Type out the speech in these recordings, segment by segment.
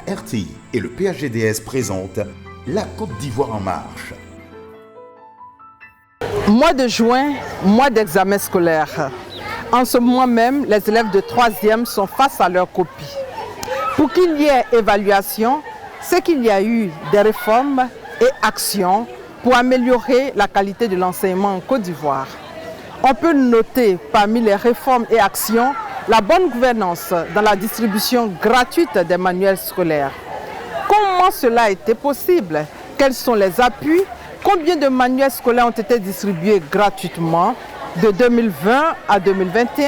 la RTI et le PHGDS présentent la Côte d'Ivoire en marche. Mois de juin, mois d'examen scolaire. En ce mois même, les élèves de 3e sont face à leur copie. Pour qu'il y ait évaluation, c'est qu'il y a eu des réformes et actions pour améliorer la qualité de l'enseignement en Côte d'Ivoire. On peut noter parmi les réformes et actions la bonne gouvernance dans la distribution gratuite des manuels scolaires. Comment cela a été possible? Quels sont les appuis? Combien de manuels scolaires ont été distribués gratuitement de 2020 à 2021?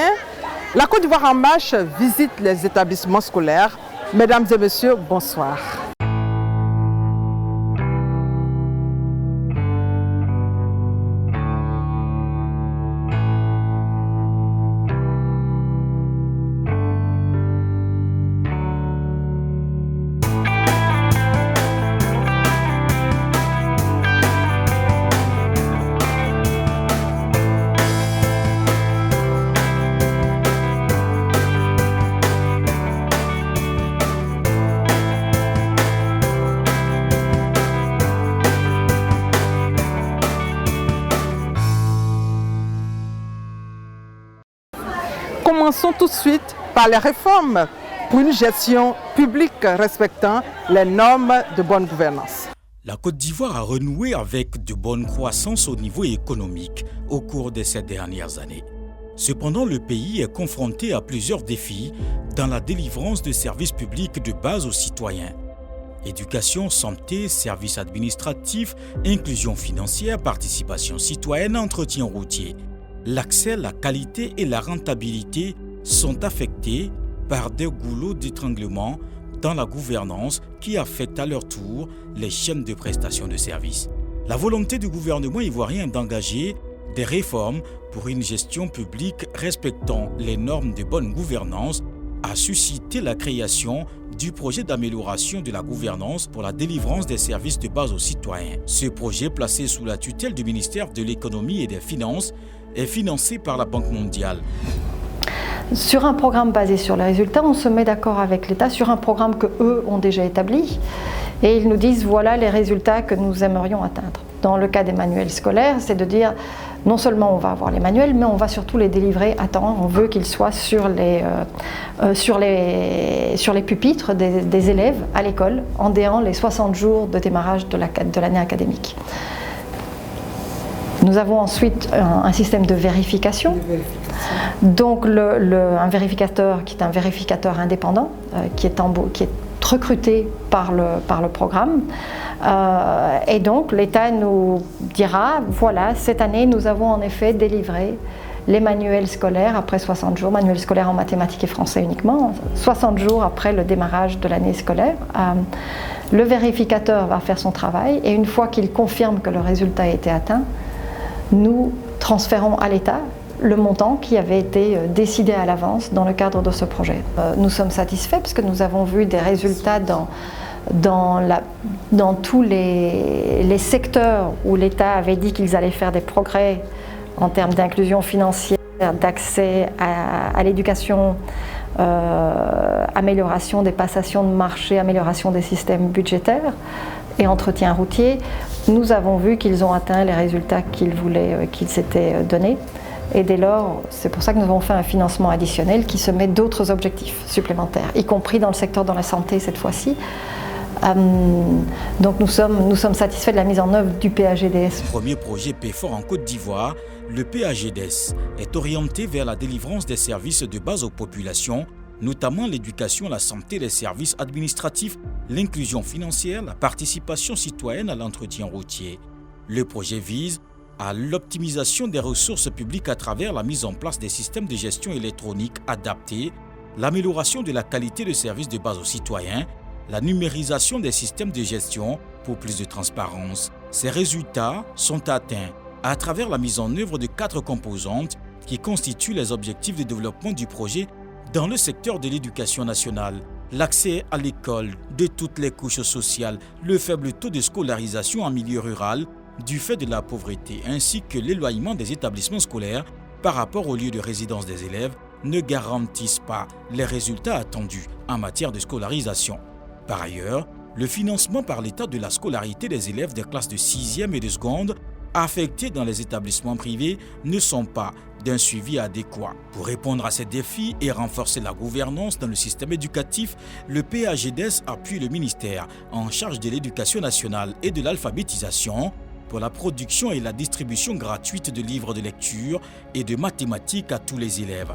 La Côte d'Ivoire en marche visite les établissements scolaires. Mesdames et messieurs, bonsoir. Commençons tout de suite par les réformes pour une gestion publique respectant les normes de bonne gouvernance. La Côte d'Ivoire a renoué avec de bonnes croissances au niveau économique au cours de ces dernières années. Cependant, le pays est confronté à plusieurs défis dans la délivrance de services publics de base aux citoyens. Éducation, santé, services administratifs, inclusion financière, participation citoyenne, entretien routier. L'accès, la qualité et la rentabilité sont affectés par des goulots d'étranglement dans la gouvernance qui affectent à leur tour les chaînes de prestation de services. La volonté du gouvernement ivoirien d'engager des réformes pour une gestion publique respectant les normes de bonne gouvernance a suscité la création du projet d'amélioration de la gouvernance pour la délivrance des services de base aux citoyens. Ce projet, placé sous la tutelle du ministère de l'Économie et des Finances, est financé par la Banque mondiale. Sur un programme basé sur les résultats, on se met d'accord avec l'État sur un programme qu'eux ont déjà établi et ils nous disent voilà les résultats que nous aimerions atteindre. Dans le cas des manuels scolaires, c'est de dire non seulement on va avoir les manuels, mais on va surtout les délivrer à temps. On veut qu'ils soient sur les pupitres des élèves à l'école en déant les 60 jours de démarrage de l'année académique. Nous avons ensuite un système de vérification. Donc un vérificateur qui est un vérificateur indépendant, qui est recruté par le programme. Et donc l'État nous dira, voilà, cette année nous avons en effet délivré les manuels scolaires après 60 jours, manuels scolaires en mathématiques et français uniquement, 60 jours après le démarrage de l'année scolaire. Le vérificateur va faire son travail et une fois qu'il confirme que le résultat a été atteint, nous transférons à l'État le montant qui avait été décidé à l'avance dans le cadre de ce projet. Nous sommes satisfaits parce que nous avons vu des résultats dans tous les secteurs où l'État avait dit qu'ils allaient faire des progrès en termes d'inclusion financière, d'accès à l'éducation, amélioration des passations de marché, amélioration des systèmes budgétaires et entretien routier. Nous avons vu qu'ils ont atteint les résultats qu'ils s'étaient donnés. Et dès lors, c'est pour ça que nous avons fait un financement additionnel qui se met d'autres objectifs supplémentaires, y compris dans le secteur de la santé cette fois-ci. Donc nous sommes satisfaits de la mise en œuvre du PHGDS. Premier projet PEFOR en Côte d'Ivoire, le PHGDS est orienté vers la délivrance des services de base aux populations, notamment l'éducation, la santé, les services administratifs, l'inclusion financière, la participation citoyenne à l'entretien routier. Le projet vise à l'optimisation des ressources publiques à travers la mise en place des systèmes de gestion électronique adaptés, l'amélioration de la qualité de services de base aux citoyens, la numérisation des systèmes de gestion pour plus de transparence. Ces résultats sont atteints à travers la mise en œuvre de 4 composantes qui constituent les objectifs de développement du projet dans le secteur de l'éducation nationale. L'accès à l'école de toutes les couches sociales, le faible taux de scolarisation en milieu rural du fait de la pauvreté ainsi que l'éloignement des établissements scolaires par rapport au lieu de résidence des élèves ne garantissent pas les résultats attendus en matière de scolarisation. Par ailleurs, le financement par l'État de la scolarité des élèves des classes de 6e et de seconde affectés dans les établissements privés ne sont pas d'un suivi adéquat. Pour répondre à ces défis et renforcer la gouvernance dans le système éducatif, le PAGDS appuie le ministère en charge de l'éducation nationale et de l'alphabétisation pour la production et la distribution gratuite de livres de lecture et de mathématiques à tous les élèves.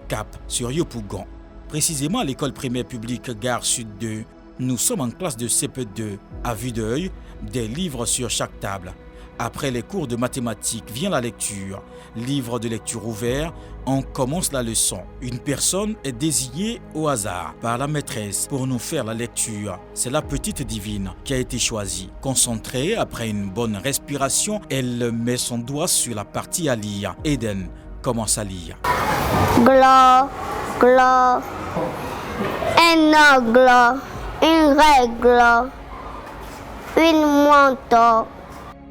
Cap sur Yopougon. Précisément à l'école primaire publique Gare Sud 2, nous sommes en classe de CP2. À vue d'œil, des livres sur chaque table. Après les cours de mathématiques vient la lecture. Livre de lecture ouvert, on commence la leçon. Une personne est désignée au hasard par la maîtresse pour nous faire la lecture. C'est la petite divine qui a été choisie. Concentrée, après une bonne respiration, elle met son doigt sur la partie à lire. Eden commence à lire. Glo, glo, un oglo, une règle, une montre.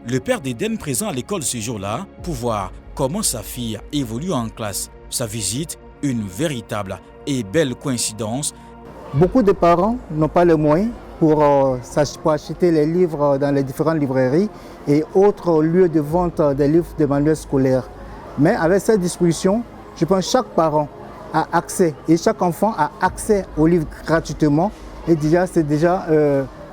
Le père d'Eden présent à l'école ce jour-là pour voir comment sa fille évolue en classe. Sa visite, une véritable et belle coïncidence. Beaucoup de parents n'ont pas les moyens pour acheter les livres dans les différentes librairies et autres lieux de vente des livres de manuels scolaires. Mais avec cette disposition, je pense que chaque parent a accès et chaque enfant a accès aux livres gratuitement. Et déjà, c'est déjà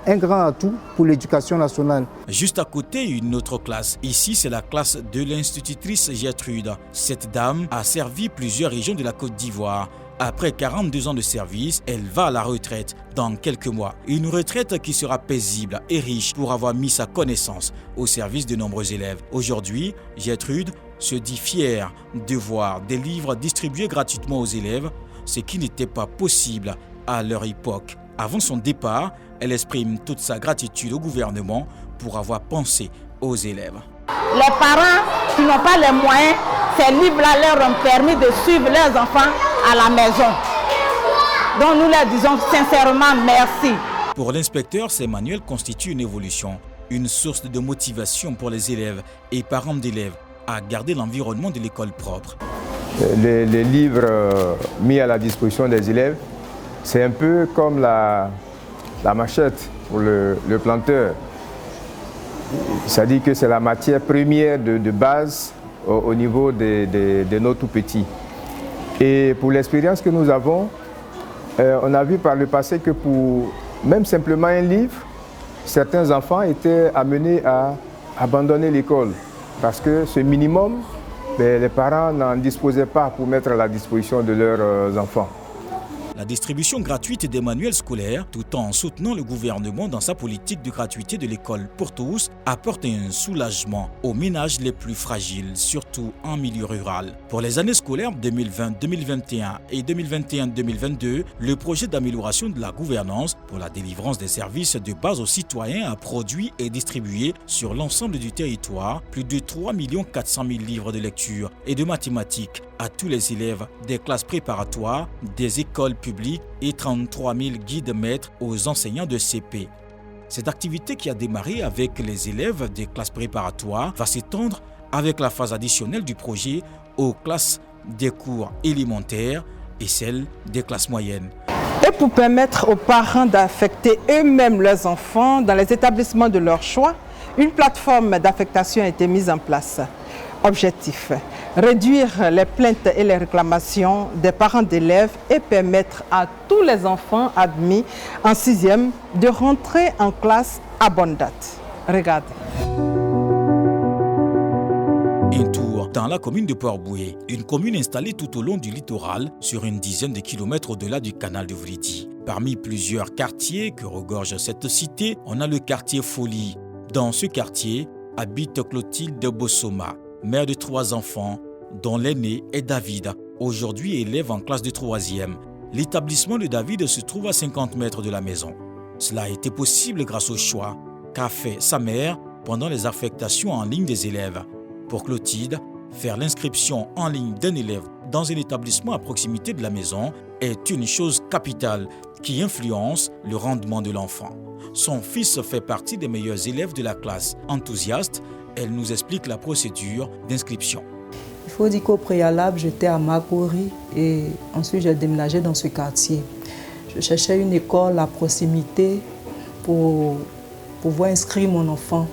un grand atout pour l'éducation nationale. Juste à côté, une autre classe. Ici, c'est la classe de l'institutrice Gertrude. Cette dame a servi plusieurs régions de la Côte d'Ivoire. Après 42 ans de service, elle va à la retraite dans quelques mois. Une retraite qui sera paisible et riche pour avoir mis sa connaissance au service de nombreux élèves. Aujourd'hui, Gertrude se dit fière de voir des livres distribués gratuitement aux élèves, ce qui n'était pas possible à leur époque. Avant son départ, elle exprime toute sa gratitude au gouvernement pour avoir pensé aux élèves. Les parents qui n'ont pas les moyens, ces livres-là leur ont permis de suivre leurs enfants à la maison. Donc nous leur disons sincèrement merci. Pour l'inspecteur, ces manuels constituent une évolution, une source de motivation pour les élèves et parents d'élèves à garder l'environnement de l'école propre. Les livres mis à la disposition des élèves, c'est un peu comme la machette pour le planteur. C'est-à-dire que c'est la matière première de base au niveau de nos tout-petits. Et pour l'expérience que nous avons, on a vu par le passé que pour même simplement un livre, certains enfants étaient amenés à abandonner l'école parce que ce minimum, les parents n'en disposaient pas pour mettre à la disposition de leurs enfants. La distribution gratuite des manuels scolaires, tout en soutenant le gouvernement dans sa politique de gratuité de l'école pour tous, apporte un soulagement aux ménages les plus fragiles, surtout en milieu rural. Pour les années scolaires 2020-2021 et 2021-2022, le projet d'amélioration de la gouvernance pour la délivrance des services de base aux citoyens a produit et distribué sur l'ensemble du territoire plus de 3 400 000 livres de lecture et de mathématiques à tous les élèves des classes préparatoires, des écoles publiques et 33 000 guides maîtres aux enseignants de CP. Cette activité qui a démarré avec les élèves des classes préparatoires va s'étendre avec la phase additionnelle du projet aux classes des cours élémentaires et celles des classes moyennes. Et pour permettre aux parents d'affecter eux-mêmes leurs enfants dans les établissements de leur choix, une plateforme d'affectation a été mise en place. Objectif: réduire les plaintes et les réclamations des parents d'élèves et permettre à tous les enfants admis en 6e de rentrer en classe à bonne date. Regardez. Un tour dans la commune de Port-Boué, une commune installée tout au long du littoral sur une dizaine de kilomètres au-delà du canal de Vridi. Parmi plusieurs quartiers que regorge cette cité, on a le quartier Folie. Dans ce quartier habite Clotilde Bossoma, mère de 3 enfants, dont l'aîné est David, aujourd'hui élève en classe de 3e. L'établissement de David se trouve à 50 mètres de la maison. Cela a été possible grâce au choix qu'a fait sa mère pendant les affectations en ligne des élèves. Pour Clotilde, faire l'inscription en ligne d'un élève dans un établissement à proximité de la maison est une chose capitale qui influence le rendement de l'enfant. Son fils fait partie des meilleurs élèves de la classe. Enthousiaste, elle nous explique la procédure d'inscription. Il faut dire qu'au préalable, j'étais à Makori et ensuite j'ai déménagé dans ce quartier. Je cherchais une école à proximité pour pouvoir inscrire mon enfant.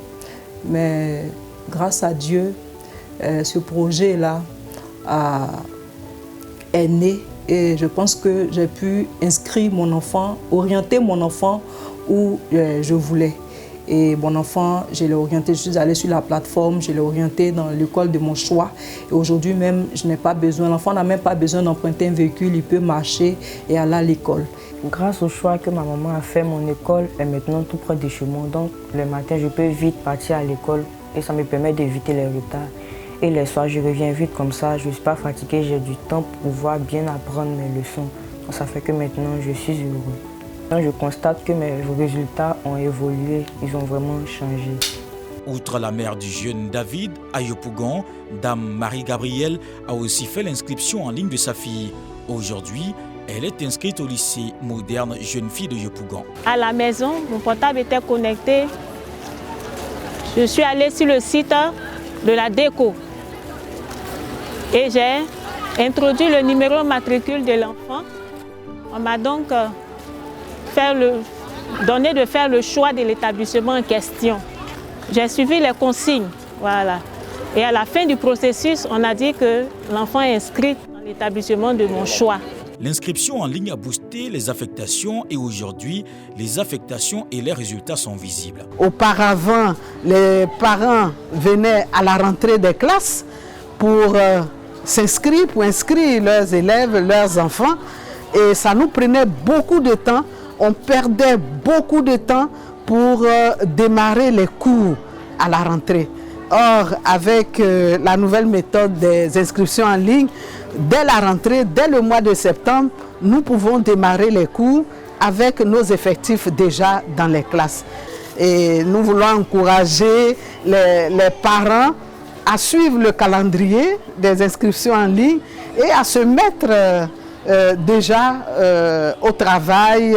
Mais grâce à Dieu, ce projet-là est né et je pense que j'ai pu inscrire mon enfant, orienter mon enfant où je voulais. Et mon enfant, je l'ai orienté, je suis allée sur la plateforme, je l'ai orienté dans l'école de mon choix. Et aujourd'hui même, je n'ai pas besoin, l'enfant n'a même pas besoin d'emprunter un véhicule, il peut marcher et aller à l'école. Grâce au choix que ma maman a fait, mon école est maintenant tout près de chez moi. Donc le matin, je peux vite partir à l'école et ça me permet d'éviter les retards. Et les soirs, je reviens vite comme ça, je ne suis pas fatiguée, j'ai du temps pour pouvoir bien apprendre mes leçons. Donc, ça fait que maintenant, je suis heureux. Donc, je constate que mes résultats ont évolué, ils ont vraiment changé. Outre la mère du jeune David, à Yopougon, Dame Marie-Gabrielle a aussi fait l'inscription en ligne de sa fille. Aujourd'hui, elle est inscrite au lycée moderne Jeune Fille de Yopougon. À la maison, mon portable était connecté. Je suis allée sur le site de la DECO et j'ai introduit le numéro matricule de l'enfant. On m'a donc donné de faire le choix de l'établissement en question. J'ai suivi les consignes, voilà. Et à la fin du processus, on a dit que l'enfant est inscrit dans l'établissement de mon choix. L'inscription en ligne a boosté les affectations et aujourd'hui, les affectations et les résultats sont visibles. Auparavant, les parents venaient à la rentrée des classes pour s'inscrire, pour inscrire leurs élèves, leurs enfants. Et ça nous prenait beaucoup de temps. On perdait beaucoup de temps pour démarrer les cours à la rentrée. Or, avec la nouvelle méthode des inscriptions en ligne, dès la rentrée, dès le mois de septembre, nous pouvons démarrer les cours avec nos effectifs déjà dans les classes. Et nous voulons encourager les parents à suivre le calendrier des inscriptions en ligne et à se mettre déjà au travail,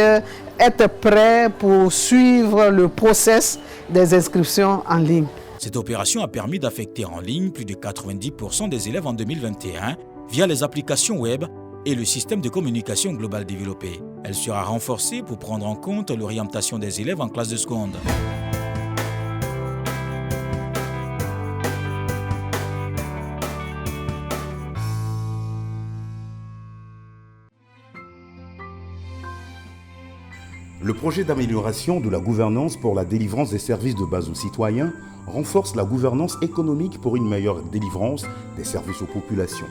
être prêt pour suivre le process des inscriptions en ligne. Cette opération a permis d'affecter en ligne plus de 90% des élèves en 2021 via les applications web et le système de communication global développé. Elle sera renforcée pour prendre en compte l'orientation des élèves en classe de seconde. Le projet d'amélioration de la gouvernance pour la délivrance des services de base aux citoyens renforce la gouvernance économique pour une meilleure délivrance des services aux populations.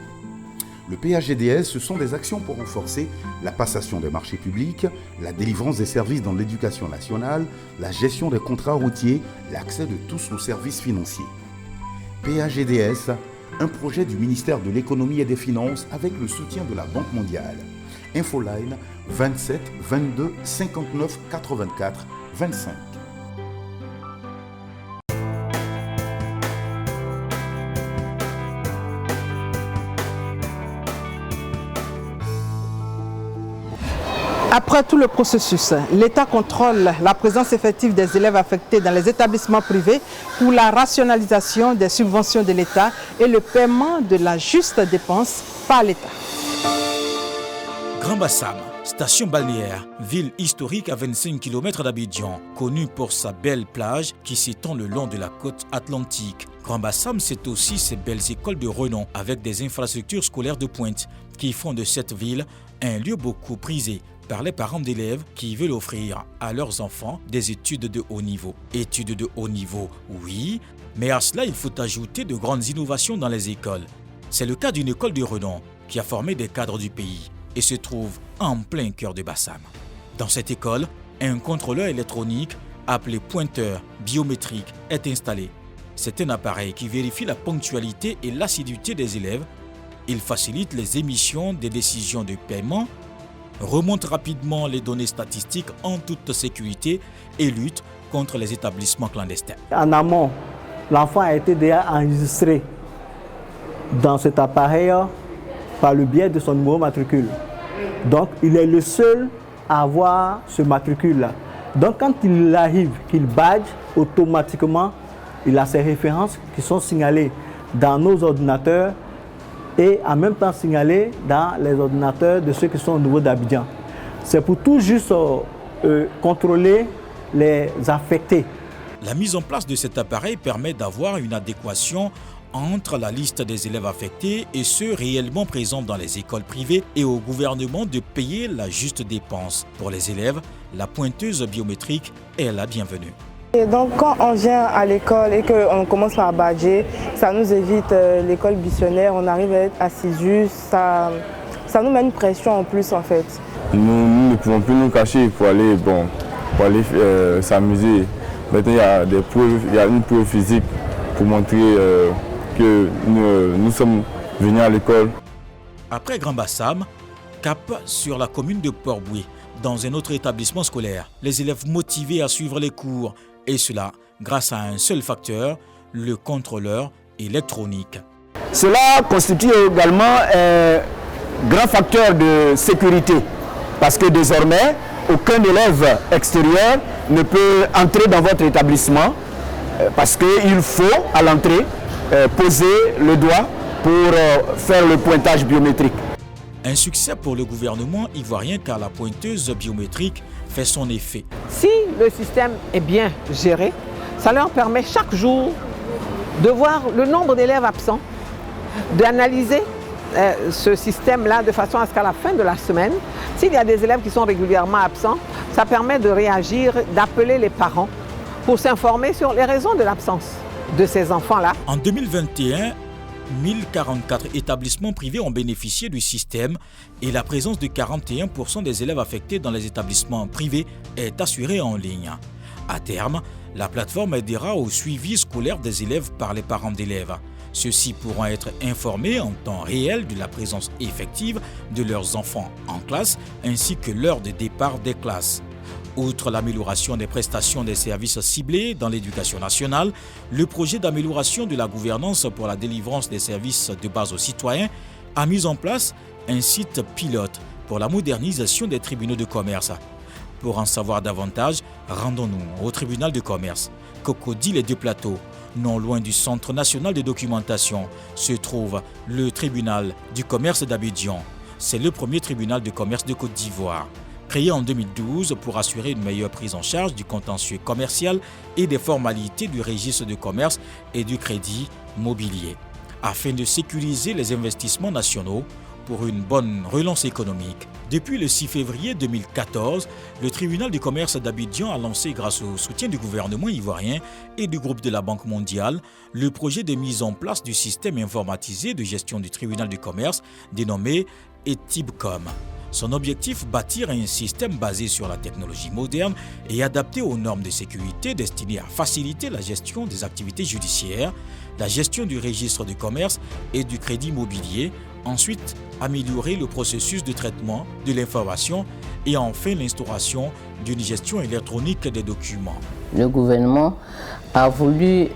Le PAGDS, ce sont des actions pour renforcer la passation des marchés publics, la délivrance des services dans l'éducation nationale, la gestion des contrats routiers, l'accès de tous aux services financiers. PAGDS, un projet du ministère de l'économie et des finances avec le soutien de la Banque mondiale. Infoline 27 22 59 84 25. Après tout le processus, l'État contrôle la présence effective des élèves affectés dans les établissements privés pour la rationalisation des subventions de l'État et le paiement de la juste dépense par l'État. Grand Bassam, station balnéaire, ville historique à 25 km d'Abidjan, connue pour sa belle plage qui s'étend le long de la côte atlantique. Grand Bassam, c'est aussi ses belles écoles de renom avec des infrastructures scolaires de pointe qui font de cette ville un lieu beaucoup prisé par les parents d'élèves qui veulent offrir à leurs enfants des études de haut niveau. Études de haut niveau, oui, mais à cela, il faut ajouter de grandes innovations dans les écoles. C'est le cas d'une école de renom qui a formé des cadres du pays et se trouve en plein cœur de Bassam. Dans cette école, un contrôleur électronique appelé pointeur biométrique est installé. C'est un appareil qui vérifie la ponctualité et l'assiduité des élèves. Il facilite les émissions des décisions de paiement, remonte rapidement les données statistiques en toute sécurité et lutte contre les établissements clandestins. En amont, l'enfant a été déjà enregistré dans cet appareil par le biais de son numéro matricule. Donc, il est le seul à avoir ce matricule-là. Donc, quand il arrive, qu'il badge, automatiquement, il a ses références qui sont signalées dans nos ordinateurs et en même temps signalées dans les ordinateurs de ceux qui sont au niveau d'Abidjan. C'est pour tout juste contrôler les affectés. La mise en place de cet appareil permet d'avoir une adéquation entre la liste des élèves affectés et ceux réellement présents dans les écoles privées et au gouvernement de payer la juste dépense. Pour les élèves, la pointeuse biométrique est la bienvenue. Et donc quand on vient à l'école et qu'on commence par badger, ça nous évite l'école missionnaire, on arrive à être assidus, ça nous met une pression en plus en fait. Nous ne pouvons plus nous cacher pour aller s'amuser. Maintenant il y a une preuve physique pour montrer que nous sommes venus à l'école. Après Grand Bassam, cap sur la commune de Port-Boué, dans un autre établissement scolaire. Les élèves motivés à suivre les cours, et cela grâce à un seul facteur, le contrôleur électronique. Cela constitue également un grand facteur de sécurité, parce que désormais, aucun élève extérieur ne peut entrer dans votre établissement, parce qu'il faut à l'entrée poser le doigt pour faire le pointage biométrique. Un succès pour le gouvernement ivoirien car la pointeuse biométrique fait son effet. Si le système est bien géré, ça leur permet chaque jour de voir le nombre d'élèves absents, d'analyser ce système-là de façon à ce qu'à la fin de la semaine, s'il y a des élèves qui sont régulièrement absents, ça permet de réagir, d'appeler les parents pour s'informer sur les raisons de l'absence de ces enfants-là. En 2021, 1044 établissements privés ont bénéficié du système et la présence de 41% des élèves affectés dans les établissements privés est assurée en ligne. À terme, la plateforme aidera au suivi scolaire des élèves par les parents d'élèves. Ceux-ci pourront être informés en temps réel de la présence effective de leurs enfants en classe ainsi que l'heure de départ des classes. Outre l'amélioration des prestations des services ciblés dans l'éducation nationale, le projet d'amélioration de la gouvernance pour la délivrance des services de base aux citoyens a mis en place un site pilote pour la modernisation des tribunaux de commerce. Pour en savoir davantage, rendons-nous au tribunal de commerce. Cocody, les Deux Plateaux, non loin du Centre national de documentation, se trouve le tribunal du commerce d'Abidjan. C'est le premier tribunal de commerce de Côte d'Ivoire. Créé en 2012 pour assurer une meilleure prise en charge du contentieux commercial et des formalités du registre de commerce et du crédit mobilier, afin de sécuriser les investissements nationaux pour une bonne relance économique. Depuis le 6 février 2014, le tribunal du commerce d'Abidjan a lancé, grâce au soutien du gouvernement ivoirien et du groupe de la Banque mondiale, le projet de mise en place du système informatisé de gestion du tribunal du commerce dénommé ETIBCOM. Son objectif, bâtir un système basé sur la technologie moderne et adapté aux normes de sécurité destinées à faciliter la gestion des activités judiciaires, la gestion du registre du commerce et du crédit mobilier, ensuite améliorer le processus de traitement de l'information et enfin l'instauration d'une gestion électronique des documents. Le gouvernement a voulu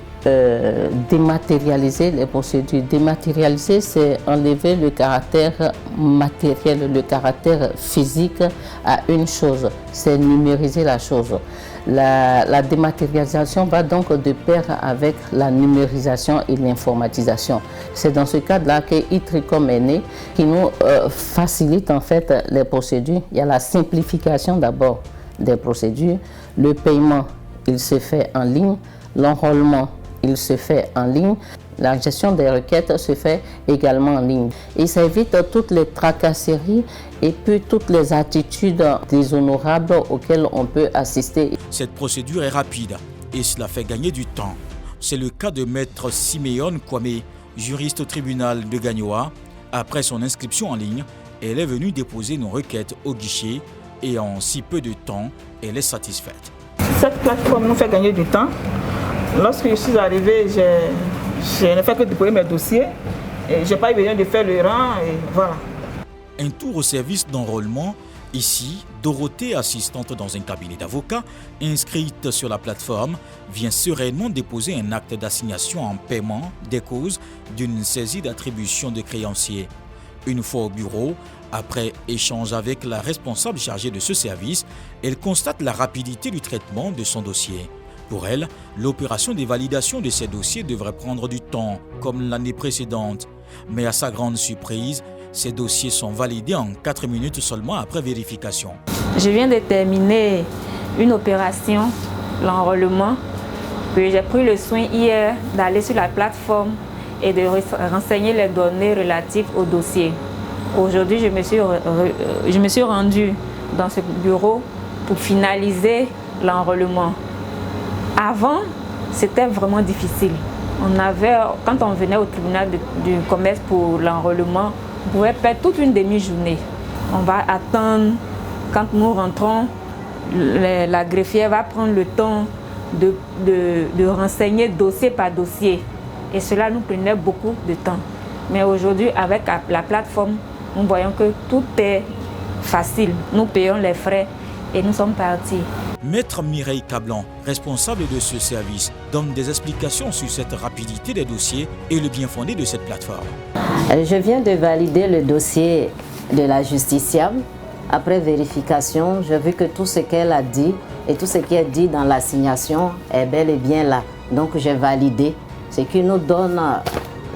dématérialiser les procédures. Dématérialiser, c'est enlever le caractère matériel, le caractère physique à une chose, c'est numériser la chose. La dématérialisation va donc de pair avec la numérisation et l'informatisation. C'est dans ce cadre-là que ITRICOM est né, qui nous facilite en fait les procédures. Il y a la simplification d'abord des procédures, le paiement, il se fait en ligne, l'enrôlement, il se fait en ligne. La gestion des requêtes se fait également en ligne. Et ça évite toutes les tracasseries et puis toutes les attitudes déshonorables auxquelles on peut assister. Cette procédure est rapide et cela fait gagner du temps. C'est le cas de Maître Siméon Kwame, juriste au tribunal de Gagnoa. Après son inscription en ligne, elle est venue déposer nos requêtes au guichet et en si peu de temps, elle est satisfaite. Cette plateforme nous fait gagner du temps. Lorsque je suis arrivée, je n'ai fait que déployer mes dossiers et je n'ai pas eu besoin de faire le rang et voilà. Un tour au service d'enrôlement. Ici, Dorothée, assistante dans un cabinet d'avocats, inscrite sur la plateforme, vient sereinement déposer un acte d'assignation en paiement des causes d'une saisie d'attribution de créanciers. Une fois au bureau, après échange avec la responsable chargée de ce service, elle constate la rapidité du traitement de son dossier. Pour elle, l'opération de validation de ces dossiers devrait prendre du temps, comme l'année précédente. Mais à sa grande surprise, ces dossiers sont validés en 4 minutes seulement après vérification. Je viens de terminer une opération, l'enrôlement. J'ai pris le soin hier d'aller sur la plateforme et de renseigner les données relatives au dossier. Aujourd'hui, je me suis rendue dans ce bureau pour finaliser l'enrôlement. Avant, c'était vraiment difficile. Quand on venait au tribunal du commerce pour l'enrôlement, on pouvait perdre toute une demi-journée. On va attendre, quand nous rentrons, la greffière va prendre le temps de renseigner dossier par dossier. Et cela nous prenait beaucoup de temps. Mais aujourd'hui, avec la plateforme, nous voyons que tout est facile. Nous payons les frais et nous sommes partis. Maître Mireille Cablan, responsable de ce service, donne des explications sur cette rapidité des dossiers et le bien fondé de cette plateforme. Je viens de valider le dossier de la justiciable. Après vérification, j'ai vu que tout ce qu'elle a dit et tout ce qui est dit dans l'assignation est bel et bien là. Donc j'ai validé, ce qui nous donne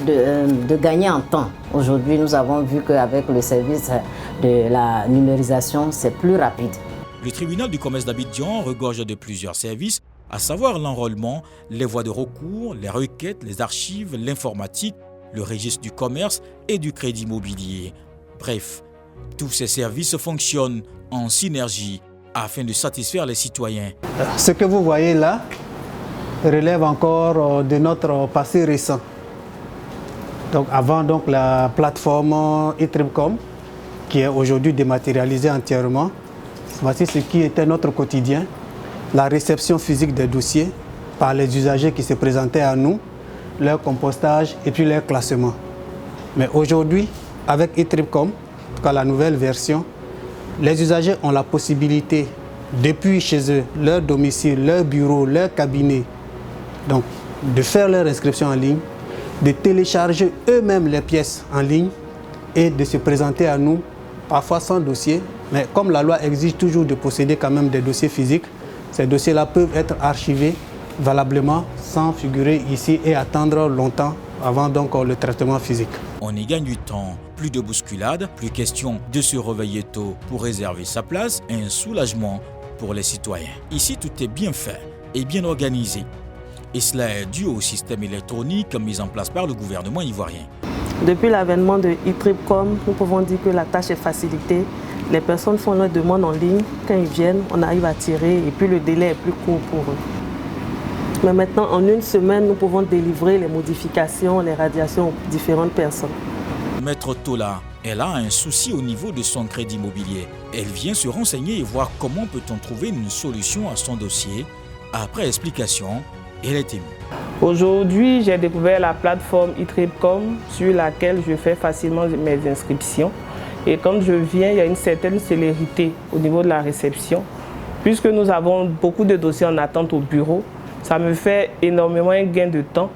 de gagner en temps. Aujourd'hui, nous avons vu qu'avec le service de la numérisation, c'est plus rapide. Le tribunal du commerce d'Abidjan regorge de plusieurs services, à savoir l'enrôlement, les voies de recours, les requêtes, les archives, l'informatique, le registre du commerce et du crédit immobilier. Bref, tous ces services fonctionnent en synergie afin de satisfaire les citoyens. Ce que vous voyez là relève encore de notre passé récent. Donc avant la plateforme e-Tribcom, qui est aujourd'hui dématérialisée entièrement, voici ce qui était notre quotidien, la réception physique des dossiers par les usagers qui se présentaient à nous, leur compostage et puis leur classement. Mais aujourd'hui, avec e-Tribcom, en tout cas la nouvelle version, les usagers ont la possibilité, depuis chez eux, leur domicile, leur bureau, leur cabinet, donc de faire leur inscription en ligne, de télécharger eux-mêmes les pièces en ligne et de se présenter à nous, parfois sans dossier. Mais comme la loi exige toujours de posséder quand même des dossiers physiques, ces dossiers-là peuvent être archivés valablement sans figurer ici et attendre longtemps avant donc le traitement physique. On y gagne du temps, plus de bousculades, plus question de se réveiller tôt pour réserver sa place, un soulagement pour les citoyens. Ici, tout est bien fait et bien organisé. Et cela est dû au système électronique mis en place par le gouvernement ivoirien. Depuis l'avènement de e-Tribcom, nous pouvons dire que la tâche est facilitée. Les personnes font leurs demandes en ligne. Quand ils viennent, on arrive à tirer et puis le délai est plus court pour eux. Mais maintenant, en une semaine, nous pouvons délivrer les modifications, les radiations aux différentes personnes. Maître Tola, elle a un souci au niveau de son crédit immobilier. Elle vient se renseigner et voir comment peut-on trouver une solution à son dossier. Après explication, elle est émue. Aujourd'hui, j'ai découvert la plateforme e-Tribcom sur laquelle je fais facilement mes inscriptions. Et quand je viens, il y a une certaine célérité au niveau de la réception. Puisque nous avons beaucoup de dossiers en attente au bureau, ça me fait énormément un gain de temps.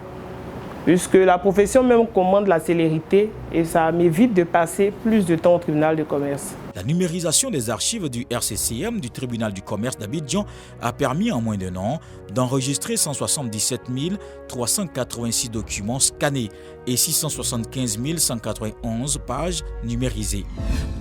Puisque la profession même commande la célérité et ça m'évite de passer plus de temps au tribunal de commerce. La numérisation des archives du RCCM du tribunal du commerce d'Abidjan a permis en moins d'un an d'enregistrer 177 386 documents scannés et 675 191 pages numérisées.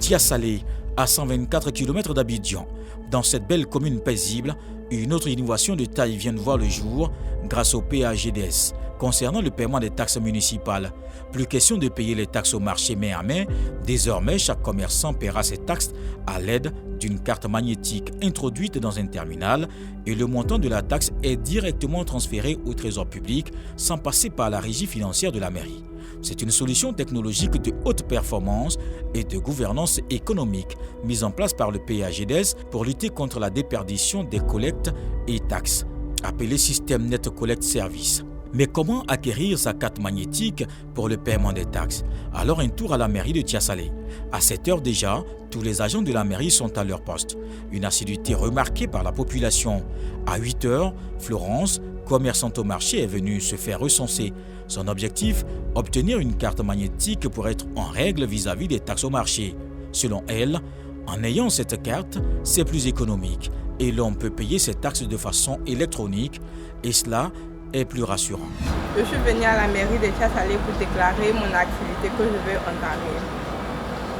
Tiasalé, à 124 km d'Abidjan, dans cette belle commune paisible, une autre innovation de taille vient de voir le jour grâce au PAGDS. Concernant le paiement des taxes municipales, plus question de payer les taxes au marché main à main. Désormais, chaque commerçant paiera ses taxes à l'aide d'une carte magnétique introduite dans un terminal et le montant de la taxe est directement transféré au trésor public sans passer par la régie financière de la mairie. C'est une solution technologique de haute performance et de gouvernance économique mise en place par le PAGDS pour lutter contre la déperdition des collectes et taxes, appelé Système Net Collect Service. Mais comment acquérir sa carte magnétique pour le paiement des taxes? Alors un tour à la mairie de Tiasalé. À 7 heures déjà, tous les agents de la mairie sont à leur poste. Une assiduité remarquée par la population. À 8 heures, Florence, commerçante au marché, est venue se faire recenser. Son objectif, obtenir une carte magnétique pour être en règle vis-à-vis des taxes au marché. Selon elle, en ayant cette carte, c'est plus économique et l'on peut payer ses taxes de façon électronique et cela est plus rassurant. Je suis venue à la mairie de Tiasalé pour déclarer mon activité que je vais entamer.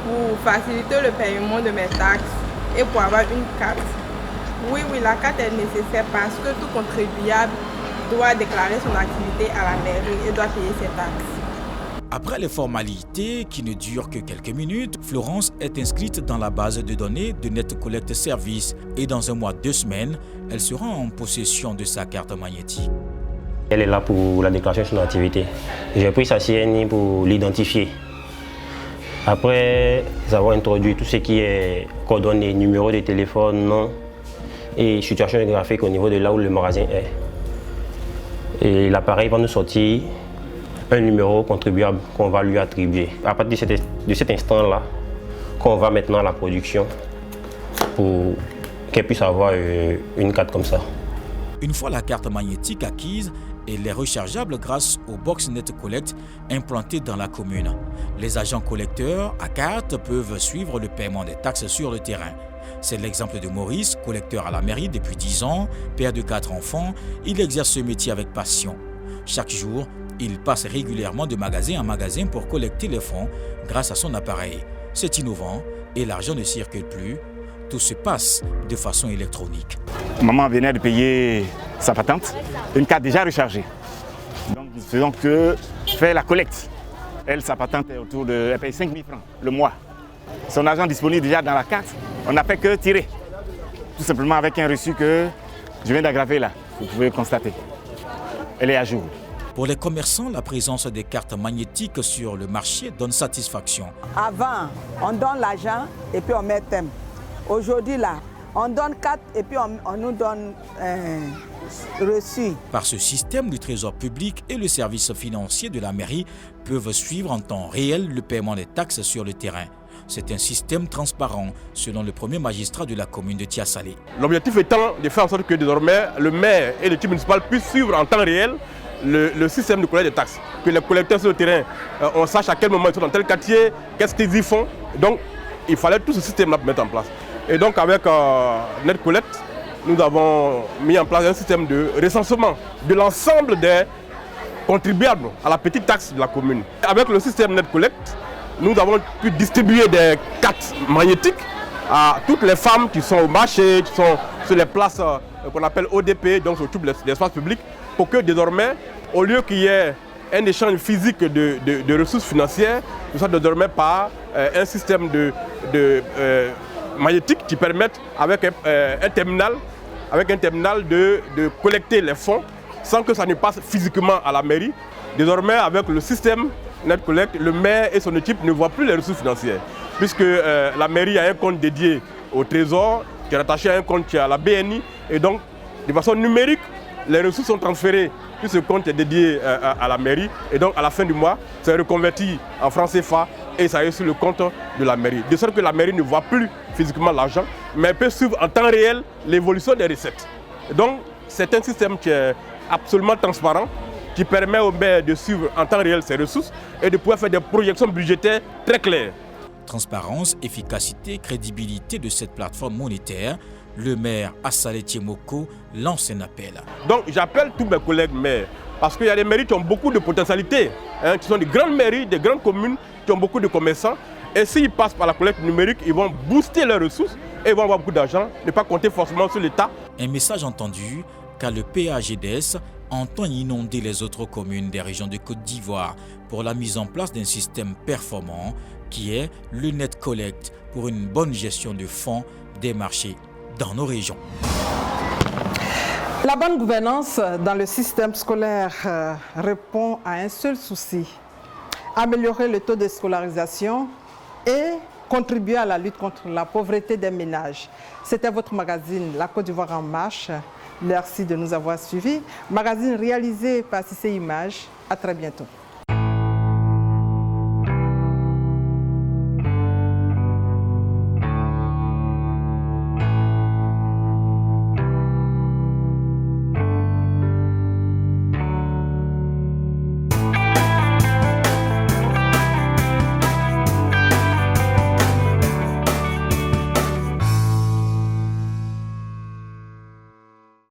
Pour faciliter le paiement de mes taxes, et pour avoir une carte. Oui, la carte est nécessaire parce que tout contribuable doit déclarer son activité à la mairie et doit payer ses taxes. Après les formalités qui ne durent que quelques minutes, Florence est inscrite dans la base de données de Net Collect Service et dans un mois 2 semaines, elle sera en possession de sa carte magnétique. Elle est là pour la déclaration de son activité. J'ai pris sa CNI pour l'identifier. Après avoir introduit tout ce qui est coordonnées, numéro de téléphone, nom et situation géographique au niveau de là où le magasin est. Et l'appareil va nous sortir un numéro contribuable qu'on va lui attribuer. À partir de cet instant-là, qu'on va maintenant à la production pour qu'elle puisse avoir une carte comme ça. Une fois la carte magnétique acquise, elle est rechargeable grâce au box Net Collect implanté dans la commune. Les agents collecteurs à carte peuvent suivre le paiement des taxes sur le terrain. C'est l'exemple de Maurice, collecteur à la mairie depuis 10 ans, père de 4 enfants. Il exerce ce métier avec passion. Chaque jour, il passe régulièrement de magasin en magasin pour collecter les fonds grâce à son appareil. C'est innovant et l'argent ne circule plus. Tout se passe de façon électronique. Maman venait de payer sa patente, une carte déjà rechargée. Donc nous faisons que faire la collecte. Elle, sa patente est autour de... Elle paye 5 000 francs le mois. Son argent disponible déjà dans la carte, on n'a fait que tirer. Tout simplement avec un reçu que je viens d'aggraver là, vous pouvez constater. Elle est à jour. Pour les commerçants, la présence des cartes magnétiques sur le marché donne satisfaction. Avant, on donne l'argent et puis on met thème. Aujourd'hui, là, on donne 4 et puis on nous donne un reçu. Par ce système, le Trésor public et le service financier de la mairie peuvent suivre en temps réel le paiement des taxes sur le terrain. C'est un système transparent, selon le premier magistrat de la commune de Tiasalé. L'objectif étant de faire en sorte que désormais, le maire et l'équipe municipale puissent suivre en temps réel le système de collecte des taxes. Que les collecteurs sur le terrain, on sache à quel moment ils sont dans tel quartier, qu'est-ce qu'ils y font. Donc, il fallait tout ce système-là mettre en place. Et donc, avec Net Collect, nous avons mis en place un système de recensement de l'ensemble des contribuables à la petite taxe de la commune. Avec le système Net Collect, nous avons pu distribuer des cartes magnétiques à toutes les femmes qui sont au marché, qui sont sur les places qu'on appelle ODP, donc sur tout l'espace public, pour que désormais, au lieu qu'il y ait un échange physique de ressources financières, ce soit désormais par un système magnétique qui permette, avec un terminal de collecter les fonds sans que ça ne passe physiquement à la mairie. Désormais, avec le système Net Collect, le maire et son équipe ne voient plus les ressources financières, puisque la mairie a un compte dédié au Trésor, qui est rattaché à un compte qui est à la BNI, et donc, de façon numérique, les ressources sont transférées, puis ce compte est dédié à la mairie, et donc à la fin du mois, c'est reconverti en francs CFA et ça est sur le compte de la mairie. De sorte que la mairie ne voit plus physiquement l'argent, mais elle peut suivre en temps réel l'évolution des recettes. Donc, c'est un système qui est absolument transparent, qui permet au maire de suivre en temps réel ses ressources et de pouvoir faire des projections budgétaires très claires. Transparence, efficacité, crédibilité de cette plateforme monétaire, le maire Assalé Tiemoko lance un appel. Donc j'appelle tous mes collègues maires, parce qu'il y a des mairies qui ont beaucoup de potentialités, qui sont des grandes mairies, des grandes communes, qui ont beaucoup de commerçants. Et s'ils passent par la collecte numérique, ils vont booster leurs ressources et ils vont avoir beaucoup d'argent, ne pas compter forcément sur l'État. Un message entendu, car le PAGDS entend inonder les autres communes des régions de Côte d'Ivoire pour la mise en place d'un système performant qui est le Net Collect pour une bonne gestion de fonds des marchés dans nos régions. La bonne gouvernance dans le système scolaire répond à un seul souci: améliorer le taux de scolarisation et contribuer à la lutte contre la pauvreté des ménages. C'était votre magazine La Côte d'Ivoire en marche. Merci de nous avoir suivis. Magazine réalisé par CC Images. À très bientôt.